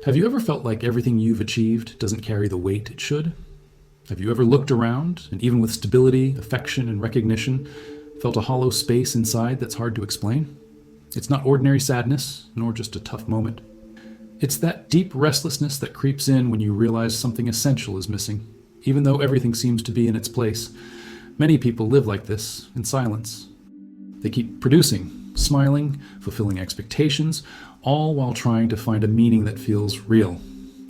Have you ever felt like everything you've achieved doesn't carry the weight it should? Have you ever looked around, and even with stability, affection, and recognition, felt a hollow space inside that's hard to explain? It's not ordinary sadness, nor just a tough moment. It's that deep restlessness that creeps in when you realize something essential is missing, even though everything seems to be in its place. Many people live like this, in silence. They keep producing, smiling, fulfilling expectations, all while trying to find a meaning that feels real.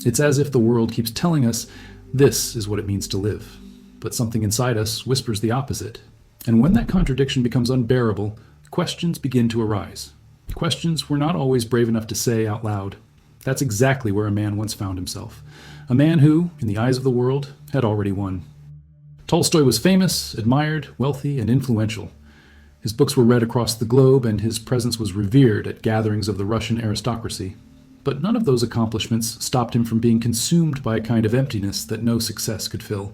It's as if the world keeps telling us this is what it means to live, but something inside us whispers the opposite. And when that contradiction becomes unbearable, questions begin to arise. Questions we're not always brave enough to say out loud. That's exactly where a man once found himself. A man who, in the eyes of the world, had already won. Tolstoy was famous, admired, wealthy, and influential. His books were read across the globe, and his presence was revered at gatherings of the Russian aristocracy. But none of those accomplishments stopped him from being consumed by a kind of emptiness that no success could fill.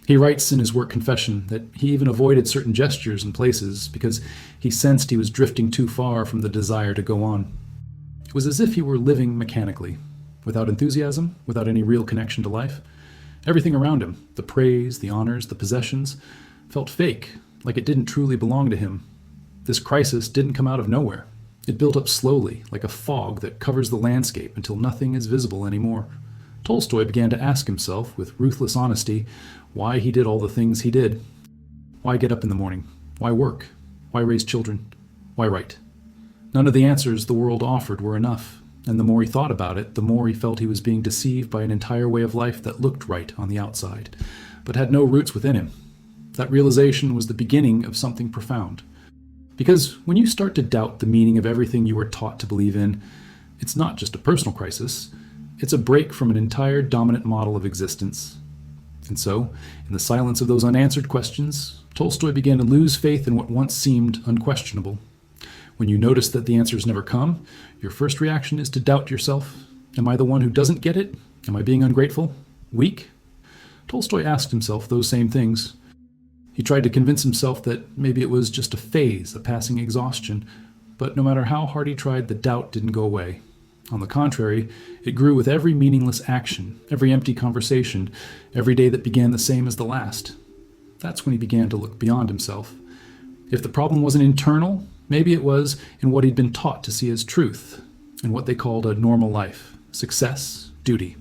He writes in his work Confession that he even avoided certain gestures and places because he sensed he was drifting too far from the desire to go on. It was as if he were living mechanically, without enthusiasm, without any real connection to life. Everything around him, the praise, the honors, the possessions, felt fake, like it didn't truly belong to him. This crisis didn't come out of nowhere. It built up slowly, like a fog that covers the landscape until nothing is visible anymore. Tolstoy began to ask himself, with ruthless honesty, why he did all the things he did. Why get up in the morning? Why work? Why raise children? Why write? None of the answers the world offered were enough, and the more he thought about it, the more he felt he was being deceived by an entire way of life that looked right on the outside, but had no roots within him. That realization was the beginning of something profound. Because when you start to doubt the meaning of everything you were taught to believe in, it's not just a personal crisis, it's a break from an entire dominant model of existence. And so, in the silence of those unanswered questions, Tolstoy began to lose faith in what once seemed unquestionable. When you notice that the answers never come, your first reaction is to doubt yourself. Am I the one who doesn't get it? Am I being ungrateful? Weak? Tolstoy asked himself those same things. He tried to convince himself that maybe it was just a phase, a passing exhaustion, but no matter how hard he tried, the doubt didn't go away. On the contrary, it grew with every meaningless action, every empty conversation, every day that began the same as the last. That's when he began to look beyond himself. If the problem wasn't internal, maybe it was in what he'd been taught to see as truth, in what they called a normal life, success, duty.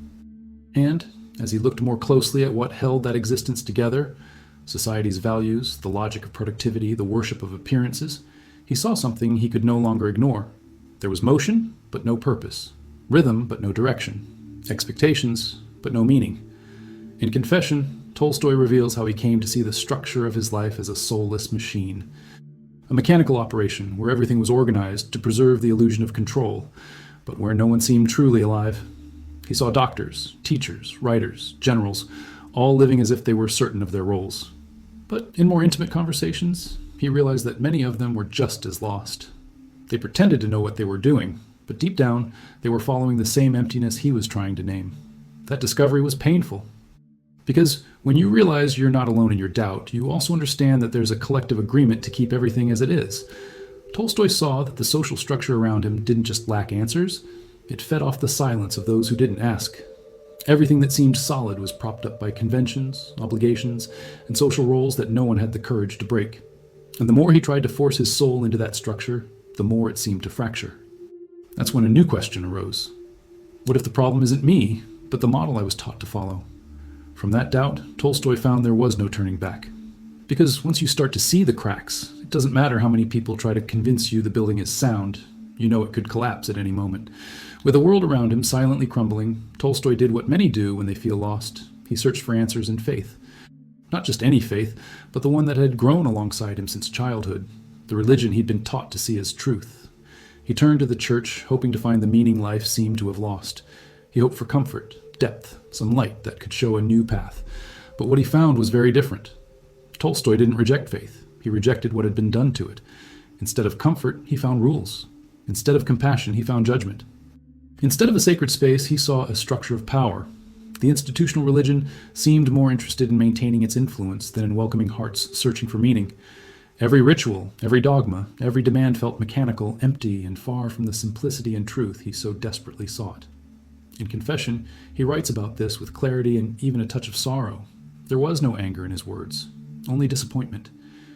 And, as he looked more closely at what held that existence together, society's values, the logic of productivity, the worship of appearances, he saw something he could no longer ignore. There was motion, but no purpose. Rhythm, but no direction. Expectations, but no meaning. In Confession, Tolstoy reveals how he came to see the structure of his life as a soulless machine. A mechanical operation where everything was organized to preserve the illusion of control, but where no one seemed truly alive. He saw doctors, teachers, writers, generals, all living as if they were certain of their roles. But in more intimate conversations, he realized that many of them were just as lost. They pretended to know what they were doing, but deep down, they were following the same emptiness he was trying to name. That discovery was painful. Because when you realize you're not alone in your doubt, you also understand that there's a collective agreement to keep everything as it is. Tolstoy saw that the social structure around him didn't just lack answers, it fed off the silence of those who didn't ask. Everything that seemed solid was propped up by conventions, obligations, and social roles that no one had the courage to break. And the more he tried to force his soul into that structure, the more it seemed to fracture. That's when a new question arose. What if the problem isn't me, but the model I was taught to follow? From that doubt, Tolstoy found there was no turning back. Because once you start to see the cracks, it doesn't matter how many people try to convince you the building is sound. You know it could collapse at any moment. With the world around him silently crumbling, Tolstoy did what many do when they feel lost. He searched for answers in faith. Not just any faith, but the one that had grown alongside him since childhood, the religion he'd been taught to see as truth. He turned to the church, hoping to find the meaning life seemed to have lost. He hoped for comfort, depth, some light that could show a new path. But what he found was very different. Tolstoy didn't reject faith. He rejected what had been done to it. Instead of comfort, he found rules. Instead of compassion, he found judgment. Instead of a sacred space, he saw a structure of power. The institutional religion seemed more interested in maintaining its influence than in welcoming hearts searching for meaning. Every ritual, every dogma, every demand felt mechanical, empty, and far from the simplicity and truth he so desperately sought. In Confession, he writes about this with clarity and even a touch of sorrow. There was no anger in his words, only disappointment.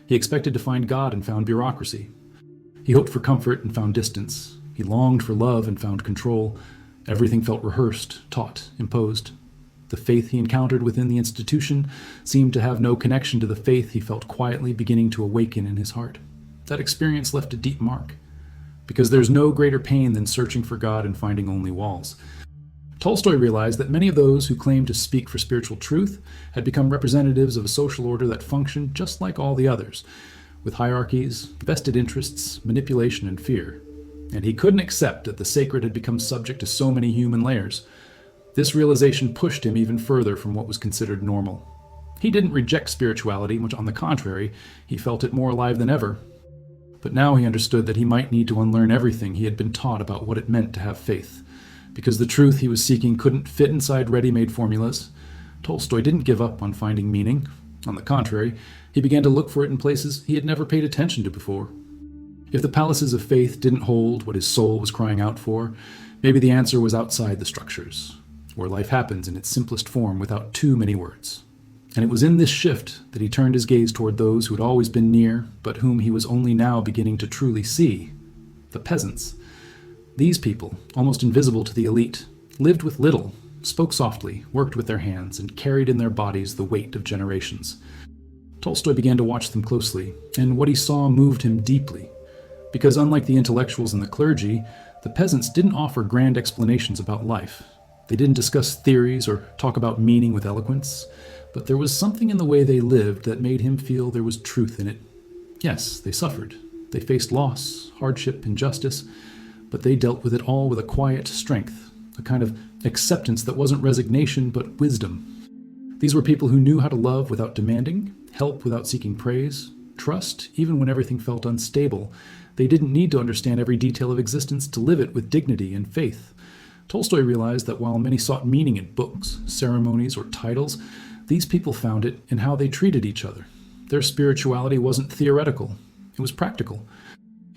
He expected to find God and found bureaucracy. He hoped for comfort and found distance. He longed for love and found control. Everything felt rehearsed, taught, imposed. The faith he encountered within the institution seemed to have no connection to the faith he felt quietly beginning to awaken in his heart. That experience left a deep mark, because there's no greater pain than searching for God and finding only walls. Tolstoy realized that many of those who claimed to speak for spiritual truth had become representatives of a social order that functioned just like all the others, with hierarchies, vested interests, manipulation, and fear. And he couldn't accept that the sacred had become subject to so many human layers. This realization pushed him even further from what was considered normal. He didn't reject spirituality, much on the contrary, he felt it more alive than ever. But now he understood that he might need to unlearn everything he had been taught about what it meant to have faith, because the truth he was seeking couldn't fit inside ready-made formulas. Tolstoy didn't give up on finding meaning. On the contrary, he began to look for it in places he had never paid attention to before. If the palaces of faith didn't hold what his soul was crying out for, maybe the answer was outside the structures, where life happens in its simplest form without too many words. And it was in this shift that he turned his gaze toward those who had always been near, but whom he was only now beginning to truly see: the peasants. These people, almost invisible to the elite, lived with little, spoke softly, worked with their hands, and carried in their bodies the weight of generations. Tolstoy began to watch them closely, and what he saw moved him deeply, because unlike the intellectuals and the clergy, the peasants didn't offer grand explanations about life. They didn't discuss theories or talk about meaning with eloquence, but there was something in the way they lived that made him feel there was truth in it. Yes, they suffered. They faced loss, hardship, injustice, but they dealt with it all with a quiet strength, a kind of acceptance that wasn't resignation but wisdom. These were people who knew how to love without demanding, help without seeking praise, trust even when everything felt unstable. They didn't need to understand every detail of existence to live it with dignity and faith. Tolstoy realized that while many sought meaning in books, ceremonies, or titles, these people found it in how they treated each other. Their spirituality wasn't theoretical, it was practical.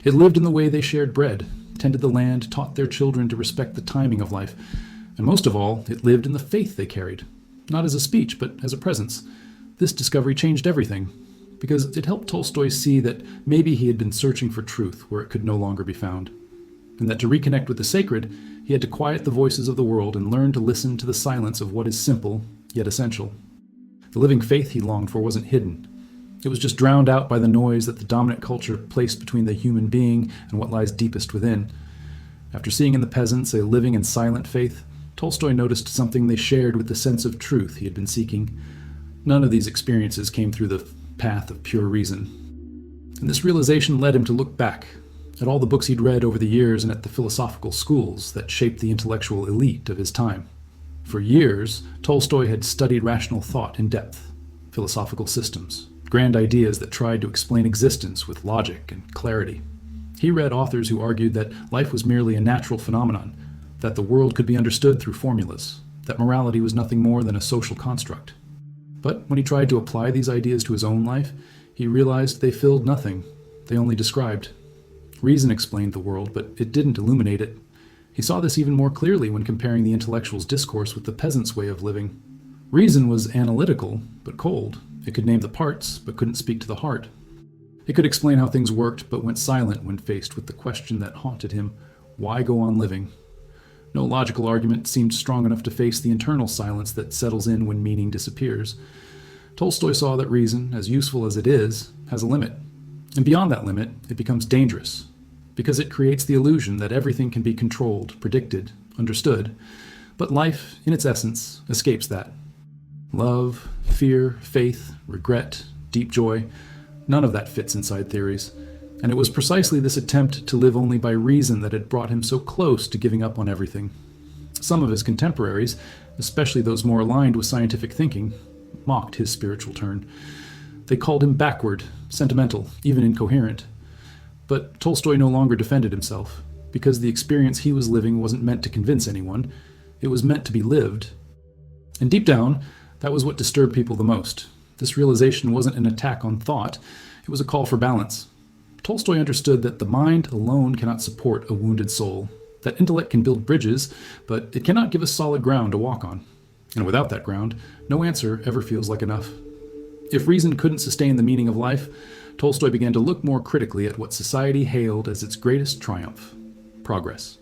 It lived in the way they shared bread, tended the land, taught their children to respect the timing of life, and most of all, it lived in the faith they carried, not as a speech, but as a presence. This discovery changed everything, because it helped Tolstoy see that maybe he had been searching for truth where it could no longer be found, and that to reconnect with the sacred, he had to quiet the voices of the world and learn to listen to the silence of what is simple, yet essential. The living faith he longed for wasn't hidden. It was just drowned out by the noise that the dominant culture placed between the human being and what lies deepest within. After seeing in the peasants a living and silent faith, Tolstoy noticed something they shared with the sense of truth he had been seeking. None of these experiences came through the path of pure reason. And this realization led him to look back at all the books he'd read over the years and at the philosophical schools that shaped the intellectual elite of his time. For years, Tolstoy had studied rational thought in depth, philosophical systems, grand ideas that tried to explain existence with logic and clarity. He read authors who argued that life was merely a natural phenomenon, that the world could be understood through formulas, that morality was nothing more than a social construct. But when he tried to apply these ideas to his own life, he realized they filled nothing. They only described. Reason explained the world, but it didn't illuminate it. He saw this even more clearly when comparing the intellectual's discourse with the peasant's way of living. Reason was analytical, but cold. It could name the parts, but couldn't speak to the heart. It could explain how things worked, but went silent when faced with the question that haunted him: why go on living? No logical argument seemed strong enough to face the internal silence that settles in when meaning disappears. Tolstoy saw that reason, as useful as it is, has a limit. And beyond that limit, it becomes dangerous, because it creates the illusion that everything can be controlled, predicted, understood. But life, in its essence, escapes that. Love, fear, faith, regret, deep joy, none of that fits inside theories. And it was precisely this attempt to live only by reason that had brought him so close to giving up on everything. Some of his contemporaries, especially those more aligned with scientific thinking, mocked his spiritual turn. They called him backward, sentimental, even incoherent. But Tolstoy no longer defended himself, because the experience he was living wasn't meant to convince anyone. It was meant to be lived. And deep down, that was what disturbed people the most. This realization wasn't an attack on thought, it was a call for balance. Tolstoy understood that the mind alone cannot support a wounded soul, That intellect can build bridges, but it cannot give us solid ground to walk on. And without that ground, no answer ever feels like enough. If reason couldn't sustain the meaning of life, Tolstoy began to look more critically at what society hailed as its greatest triumph: progress.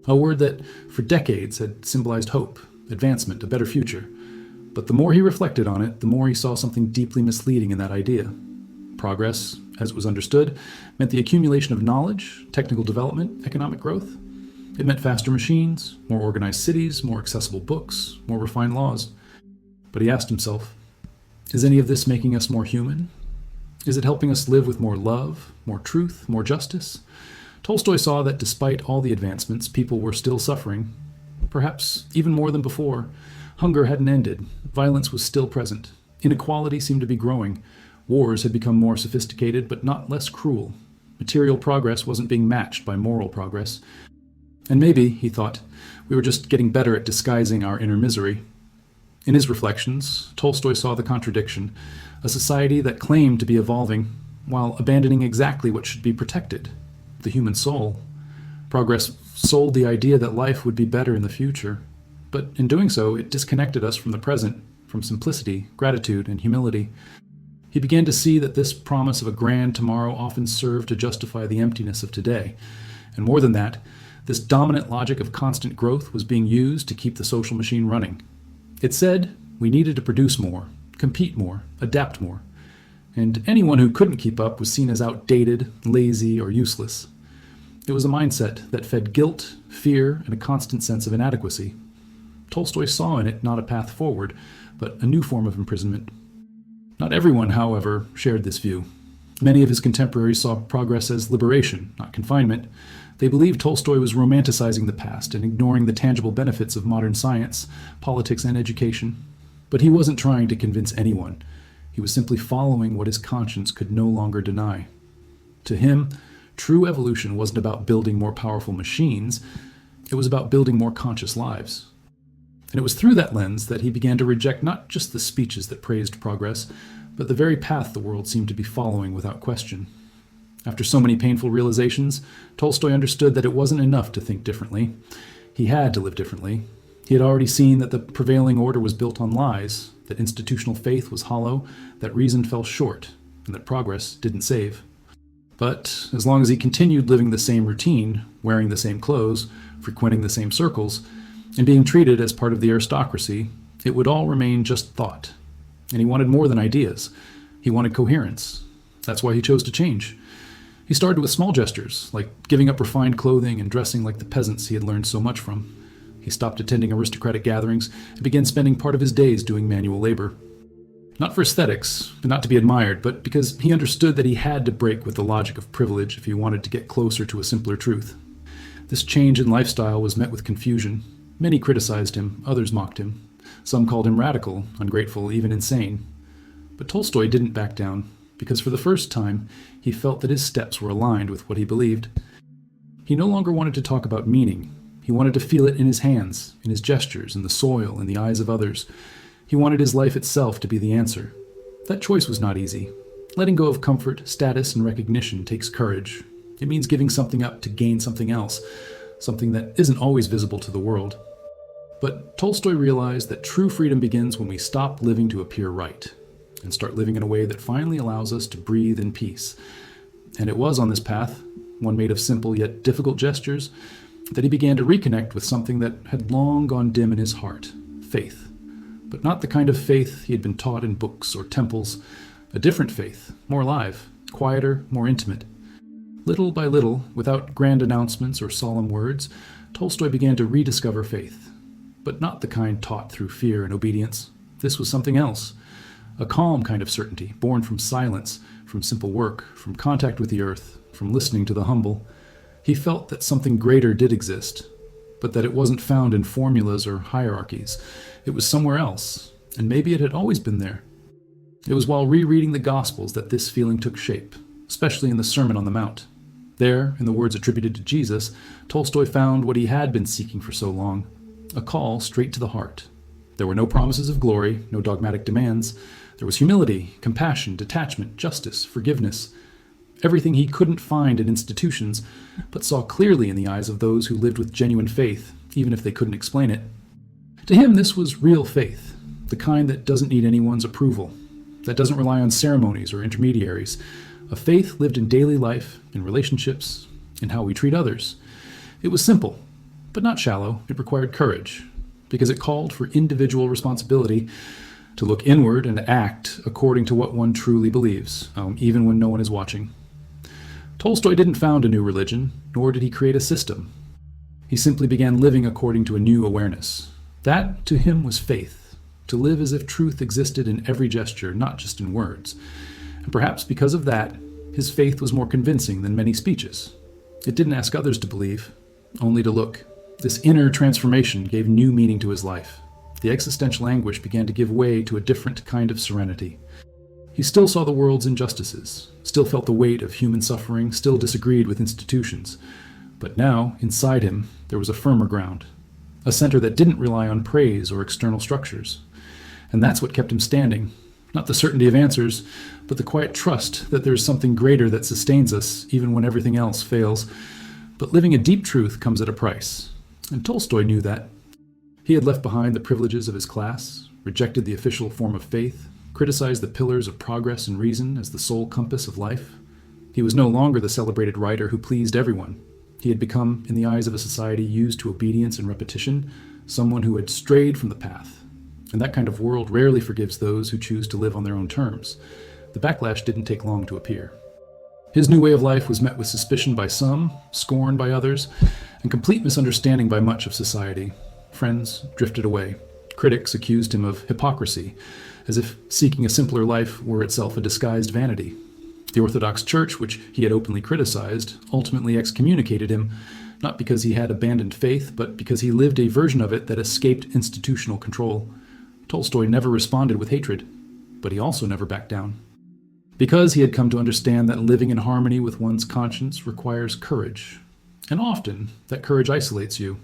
A word that, for decades, had symbolized hope, advancement, a better future. But the more he reflected on it, the more he saw something deeply misleading in that idea. Progress, as it was understood, meant the accumulation of knowledge, technical development, economic growth. It meant faster machines, more organized cities, more accessible books, more refined laws. But he asked himself, is any of this making us more human? Is it helping us live with more love, more truth, more justice? Tolstoy saw that despite all the advancements, people were still suffering. Perhaps even more than before. Hunger hadn't ended. Violence was still present. Inequality seemed to be growing. Wars had become more sophisticated, but not less cruel. Material progress wasn't being matched by moral progress. And maybe, he thought, we were just getting better at disguising our inner misery. In his reflections, Tolstoy saw the contradiction: a society that claimed to be evolving while abandoning exactly what should be protected: the human soul. Progress sold the idea that life would be better in the future, but in doing so, it disconnected us from the present, from simplicity, gratitude, and humility. He began to see that this promise of a grand tomorrow often served to justify the emptiness of today. And more than that, this dominant logic of constant growth was being used to keep the social machine running. It said we needed to produce more, compete more, adapt more. And anyone who couldn't keep up was seen as outdated, lazy, or useless. It was a mindset that fed guilt, fear, and a constant sense of inadequacy. Tolstoy saw in it not a path forward, but a new form of imprisonment. Not everyone, however, shared this view. Many of his contemporaries saw progress as liberation, not confinement. They believed Tolstoy was romanticizing the past and ignoring the tangible benefits of modern science, politics, and education. But he wasn't trying to convince anyone. He was simply following what his conscience could no longer deny. To him, true evolution wasn't about building more powerful machines. It was about building more conscious lives. And it was through that lens that he began to reject not just the speeches that praised progress, but the very path the world seemed to be following without question. After so many painful realizations, Tolstoy understood that it wasn't enough to think differently. He had to live differently. He had already seen that the prevailing order was built on lies, that institutional faith was hollow, that reason fell short, and that progress didn't save. But as long as he continued living the same routine, wearing the same clothes, frequenting the same circles, and being treated as part of the aristocracy, it would all remain just thought. And he wanted more than ideas. He wanted coherence. That's why he chose to change. He started with small gestures, like giving up refined clothing and dressing like the peasants he had learned so much from. He stopped attending aristocratic gatherings and began spending part of his days doing manual labor. Not for aesthetics, and not to be admired, but because he understood that he had to break with the logic of privilege if he wanted to get closer to a simpler truth. This change in lifestyle was met with confusion. Many criticized him, others mocked him. Some called him radical, ungrateful, even insane. But Tolstoy didn't back down, because for the first time, he felt that his steps were aligned with what he believed. He no longer wanted to talk about meaning. He wanted to feel it in his hands, in his gestures, in the soil, in the eyes of others. He wanted his life itself to be the answer. That choice was not easy. Letting go of comfort, status, and recognition takes courage. It means giving something up to gain something else, something that isn't always visible to the world. But Tolstoy realized that true freedom begins when we stop living to appear right and start living in a way that finally allows us to breathe in peace. And it was on this path, one made of simple yet difficult gestures, that he began to reconnect with something that had long gone dim in his heart: faith. But not the kind of faith he had been taught in books or temples. A different faith, more alive, quieter, more intimate. Little by little, without grand announcements or solemn words, Tolstoy began to rediscover faith. But not the kind taught through fear and obedience. This was something else. A calm kind of certainty, born from silence, from simple work, from contact with the earth, from listening to the humble. He felt that something greater did exist, but that it wasn't found in formulas or hierarchies. It was somewhere else, and maybe it had always been there. It was while rereading the Gospels that this feeling took shape, especially in the Sermon on the Mount. There, in the words attributed to Jesus, Tolstoy found what he had been seeking for so long: a call straight to the heart. There were no promises of glory, no dogmatic demands. There was humility, compassion, detachment, justice, forgiveness. everything he couldn't find in institutions, but saw clearly in the eyes of those who lived with genuine faith, even if they couldn't explain it. To him, this was real faith, the kind that doesn't need anyone's approval, that doesn't rely on ceremonies or intermediaries, a faith lived in daily life, in relationships, in how we treat others. It was simple, but not shallow. It required courage, because it called for individual responsibility to look inward and act according to what one truly believes, even when no one is watching. Tolstoy didn't found a new religion, nor did he create a system. He simply began living according to a new awareness. That, to him, was faith, to live as if truth existed in every gesture, not just in words. And perhaps because of that, his faith was more convincing than many speeches. It didn't ask others to believe, only to look. This inner transformation gave new meaning to his life. The existential anguish began to give way to a different kind of serenity. He still saw the world's injustices, still felt the weight of human suffering, still disagreed with institutions. But now, inside him, there was a firmer ground, a center that didn't rely on praise or external structures. And that's what kept him standing. Not the certainty of answers, but the quiet trust that there is something greater that sustains us, even when everything else fails. But living a deep truth comes at a price, and Tolstoy knew that. He had left behind the privileges of his class, rejected the official form of faith, criticized the pillars of progress and reason as the sole compass of life. He was no longer the celebrated writer who pleased everyone. He had become, in the eyes of a society used to obedience and repetition, someone who had strayed from the path. And that kind of world rarely forgives those who choose to live on their own terms. The backlash didn't take long to appear. His new way of life was met with suspicion by some, scorn by others, and complete misunderstanding by much of society. Friends drifted away. Critics accused him of hypocrisy, as if seeking a simpler life were itself a disguised vanity. The Orthodox Church, which he had openly criticized, ultimately excommunicated him, not because he had abandoned faith, but because he lived a version of it that escaped institutional control. Tolstoy never responded with hatred, but he also never backed down. Because he had come to understand that living in harmony with one's conscience requires courage. And often, that courage isolates you.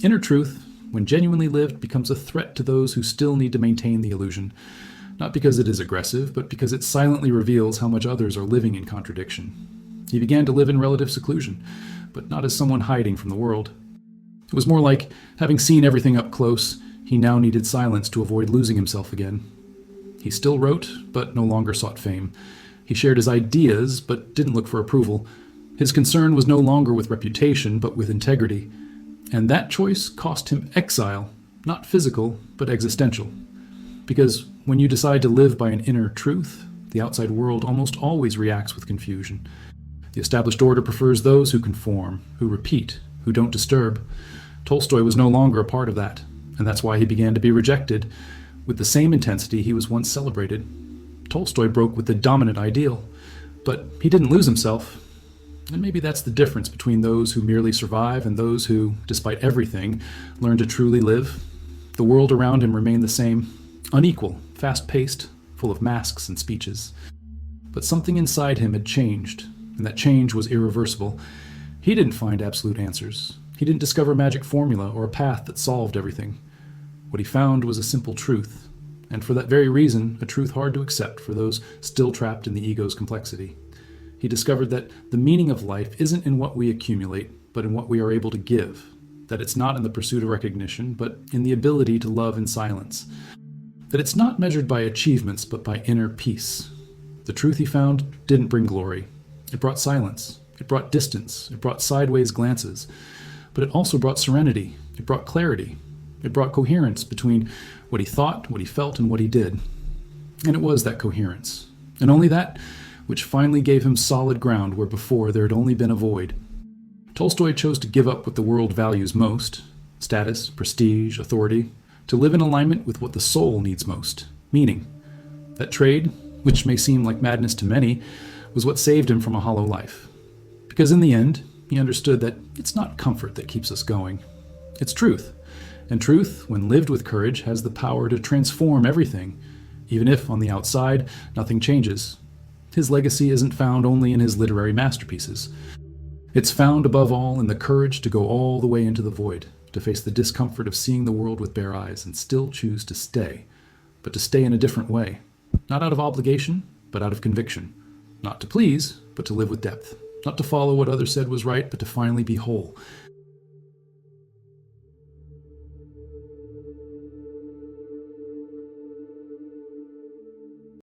Inner truth, when genuinely lived, becomes a threat to those who still need to maintain the illusion. Not because it is aggressive, but because it silently reveals how much others are living in contradiction. He began to live in relative seclusion, but not as someone hiding from the world. It was more like, having seen everything up close, he now needed silence to avoid losing himself again. He still wrote, but no longer sought fame. He shared his ideas, but didn't look for approval. His concern was no longer with reputation, but with integrity. And that choice cost him exile, not physical, but existential. Because when you decide to live by an inner truth, the outside world almost always reacts with confusion. The established order prefers those who conform, who repeat, who don't disturb. Tolstoy was no longer a part of that, and that's why he began to be rejected. With the same intensity he was once celebrated, Tolstoy broke with the dominant ideal, but he didn't lose himself. And maybe that's the difference between those who merely survive and those who, despite everything, learn to truly live. The world around him remained the same, unequal, fast-paced, full of masks and speeches. But something inside him had changed, and that change was irreversible. He didn't find absolute answers. He didn't discover a magic formula or a path that solved everything. What he found was a simple truth, and for that very reason, a truth hard to accept for those still trapped in the ego's complexity. He discovered that the meaning of life isn't in what we accumulate, but in what we are able to give. That it's not in the pursuit of recognition, but in the ability to love in silence. That it's not measured by achievements, but by inner peace. The truth he found didn't bring glory. It brought silence. It brought distance. It brought sideways glances. But it also brought serenity. It brought clarity. It brought coherence between what he thought, what he felt, and what he did. And it was that coherence, and only that, which finally gave him solid ground where before there had only been a void. Tolstoy chose to give up what the world values most, status, prestige, authority, to live in alignment with what the soul needs most, meaning. That trade, which may seem like madness to many, was what saved him from a hollow life. Because in the end, he understood that it's not comfort that keeps us going. It's truth. And truth, when lived with courage, has the power to transform everything, even if, on the outside, nothing changes. His legacy isn't found only in his literary masterpieces. It's found, above all, in the courage to go all the way into the void, to face the discomfort of seeing the world with bare eyes and still choose to stay, but to stay in a different way, not out of obligation, but out of conviction. Not to please, but to live with depth. Not to follow what others said was right, but to finally be whole.